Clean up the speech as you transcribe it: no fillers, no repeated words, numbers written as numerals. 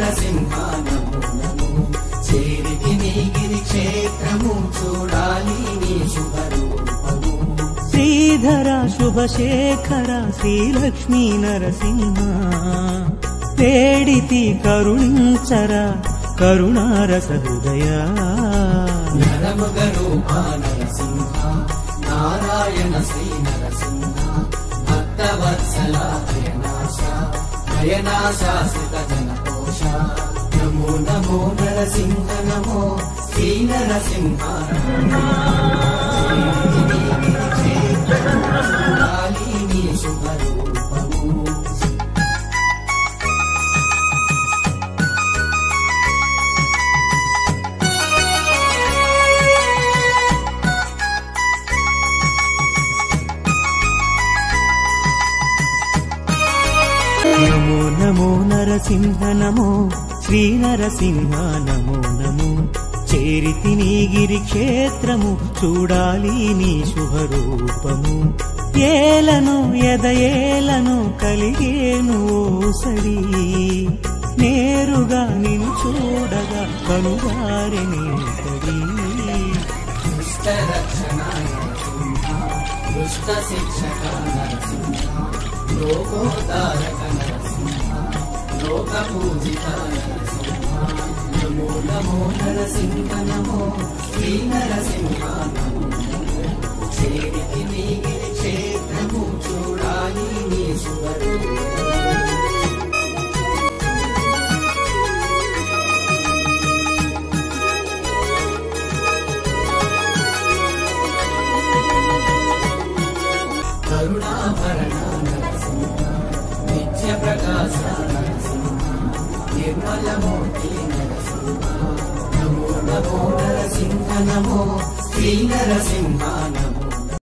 నరసింహ నమో నమో చేరితి నీ గిరి క్షేత్రము చూడాలి నీ శుభరూపము శ్రీధర శుభశేఖర శ్రీలక్ష్మీ నరసింహ వేడితి కరుణించరా కరుణారస హృదయ నరముగ రూప నరసింహ నారాయణ శ్రీ నరసింహ భక్తవత్సల భయనాశాశ్రిత జనకోశ నమో నమో నరసింహ నమో శ్రీ నరసింహ చూడాలి నీ శుభరూపము నమో నమో నరసింహ నమో శ్రీ నరసింహ నమో నమో చేరితి నీ గిరి క్షేత్రము చూడాలి నీ శుభరూపము ఏలను ఎదయేలను కలిగేను ఓసడి నేరుగా నిన్ను చూడగా కనుగారెని తడి దుష్ట రక్షణ నరసింహ దుష్ట శిక్షక నరసింహ లోకోదారక నరసింహ లోక పూజిత నరసింహ నమో నమో నరసింహ నమో శ్రీ నరసింహ నమో చేరితి నీ గిరి క్షేత్రము చూడాలి నీ శుభరూపము కరుణాభరణ నరసింహ నిత్య ప్రకాశ నరసింహ నిర్మలమూర్తి నరసింహ నమో నమో నరసింహ నమో శ్రీ నరసింహ నమో